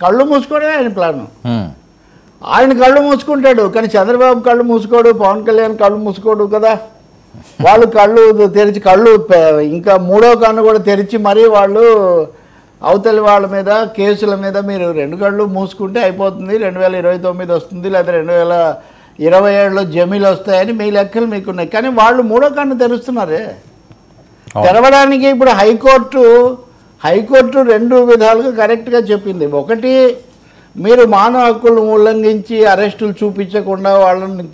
కళ్ళు మూసుకోవడమే ఆయన ప్లాను. ఆయన కళ్ళు మూసుకుంటాడు, కానీ చంద్రబాబు కళ్ళు మూసుకోడు, పవన్ కళ్యాణ్ కళ్ళు మూసుకోడు కదా. వాళ్ళు కళ్ళు తెరిచి ఇంకా మూడో కన్ను కూడా తెరిచి మరీ వాళ్ళు అవతలి వాళ్ళ మీద కేసుల మీద మీరు 2 కళ్ళు మూసుకుంటే అయిపోతుంది, 2029 వస్తుంది, లేదా 2027లో జమీలు వస్తాయని మీ లెక్కలు మీకున్నాయి. కానీ వాళ్ళు మూడో కన్ను తెరుస్తున్నారే. తెరవడానికి ఇప్పుడు హైకోర్టు 2 విధాలుగా కరెక్ట్గా చెప్పింది. ఒకటి, మీరు మానవ హక్కులను ఉల్లంఘించి అరెస్టులు చూపించకుండా వాళ్ళని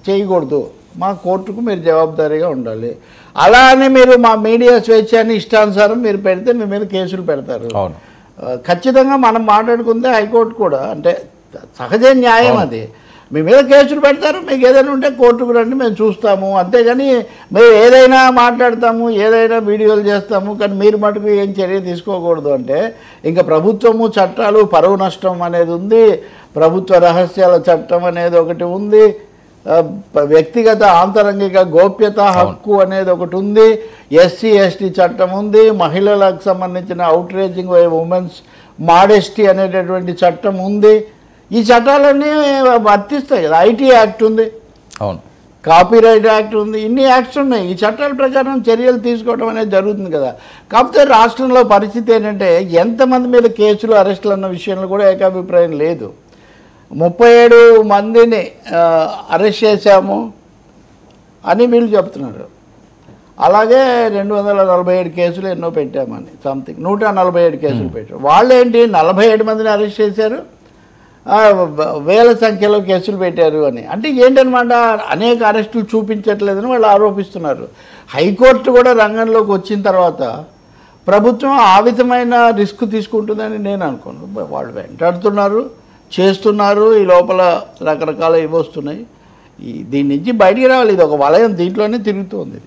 చేయకూడదు, మా కోర్టుకు మీరు జవాబుదారీగా ఉండాలి. అలా అని మీరు మా మీడియా స్వేచ్ఛని ఇష్టానుసారం మీరు పెడితే మీ మీద కేసులు పెడతారు. ఖచ్చితంగా మనం మాట్లాడుకుందే హైకోర్టు కూడా, అంటే సహజ న్యాయం అది. మీ మీద కేసులు పెడతారు, మీకు ఏదైనా ఉంటే కోర్టుకు రండి, మేము చూస్తాము. అంతేగాని మేము ఏదైనా మాట్లాడతాము, ఏదైనా వీడియోలు చేస్తాము, కానీ మీరు మటుకు ఏం చర్య తీసుకోకూడదు అంటే ఇంకా ప్రభుత్వము చట్టాలు, పరువు నష్టం అనేది ఉంది, ప్రభుత్వ రహస్యాల చట్టం అనేది ఒకటి ఉంది, వ్యక్తిగత ఆంతరంగిక గోప్యత హక్కు అనేది ఒకటి ఉంది, ఎస్సీ ఎస్టీ చట్టం ఉంది, మహిళలకు సంబంధించిన అవుట్రేజింగ్ ఉమెన్స్ మాడెస్టీ అనేటటువంటి చట్టం ఉంది. ఈ చట్టాలన్నీ వర్తిస్తాయి కదా. ఐటీ యాక్ట్ ఉంది, అవును, కాపీరైట్ యాక్ట్ ఉంది, ఇన్ని యాక్ట్స్ ఉన్నాయి. ఈ చట్టాల ప్రకారం చర్యలు తీసుకోవడం అనేది జరుగుతుంది కదా. కాకపోతే రాష్ట్రంలో పరిస్థితి ఏంటంటే ఎంతమంది మీద కేసులు, అరెస్టులు అన్న విషయంలో కూడా ఏకాభిప్రాయం లేదు. 37 మందిని అరెస్ట్ చేశాము అని వీళ్ళు చెప్తున్నారు. అలాగే 247 కేసులు ఎన్నో పెట్టామని, సంథింగ్ 147 కేసులు పెట్టారు. వాళ్ళేంటి 47 మందిని అరెస్ట్ చేశారు, వేల సంఖ్యలో కేసులు పెట్టారు అని. అంటే ఏంటనమాట, అనేక అరెస్టులు చూపించట్లేదని వాళ్ళు ఆరోపిస్తున్నారు. హైకోర్టు కూడా రంగంలోకి వచ్చిన తర్వాత ప్రభుత్వం ఆ విధమైన రిస్క్ తీసుకుంటుందని నేను అనుకోను. వాళ్ళు వెంటాడుతున్నారు, చేస్తున్నారు, ఈ లోపల రకరకాల ఇవి వస్తున్నాయి. దీని నుంచి బయటికి రావాలి. ఇది ఒక వలయం, దీంట్లోనే తిరుగుతుంది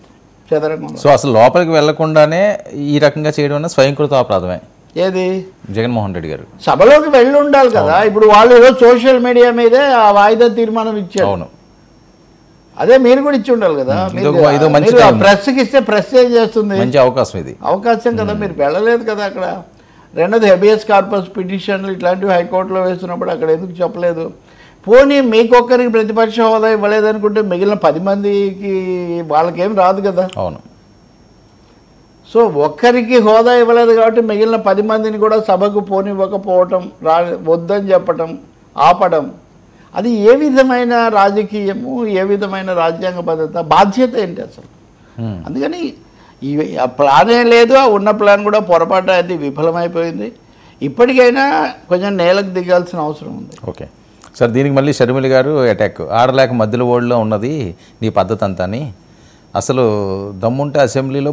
చదరంగంలో. సో అసలు లోపలికి వెళ్లకుండానే ఈ రకంగా చేయడం స్వయంకృత అపరాధమే. ఏది జగన్మోహన్ రెడ్డి గారు సభలోకి వెళ్ళి ఉండాలి కదా. ఇప్పుడు వాళ్ళు ఏదో సోషల్ మీడియా మీదే ఆ వాయిదా తీర్మానం ఇచ్చారు. అవును, అదే మీరు కూడా ఇచ్చి ఉండాలి కదా. ప్రెస్కి ఇస్తే ప్రెస్ ఏం చేస్తుంది? మంచి అవకాశం, ఇది అవకాశం కదా. మీరు వెళ్ళలేదు కదా అక్కడ. రెండోది, హెబియస్ కార్పస్ పిటిషన్లు ఇట్లాంటివి హైకోర్టులో వేస్తున్నప్పుడు అక్కడ ఎందుకు చెప్పలేదు? పోనీ మీకొక్కరికి ప్రతిపక్ష హోదా ఇవ్వలేదనుకుంటే మిగిలిన 10 మందికి వాళ్ళకేం రాదు కదా. అవును. సో ఒక్కరికి హోదా ఇవ్వలేదు కాబట్టి మిగిలిన 10 మందిని కూడా సభకు పోనివ్వకపోవటం, వద్దని చెప్పటం, ఆపడం, అది ఏ విధమైన రాజకీయము, ఏ విధమైన రాజ్యాంగ భద్రత, బాధ్యత ఏంటి అసలు? అందుకని ఆ ప్లానే లేదు, ఆ ఉన్న ప్లాన్ కూడా పొరపాటు అది విఫలమైపోయింది. ఇప్పటికైనా కొంచెం నేలకు దిగాల్సిన అవసరం ఉంది. ఓకే సార్, దీనికి మళ్ళీ షర్మిల గారు అటాక్, ఆడలేక మధ్యలో ఓడిలో ఉన్నది నీ పద్ధతి అంతా అని. అసలు దమ్ముంటే అసెంబ్లీలో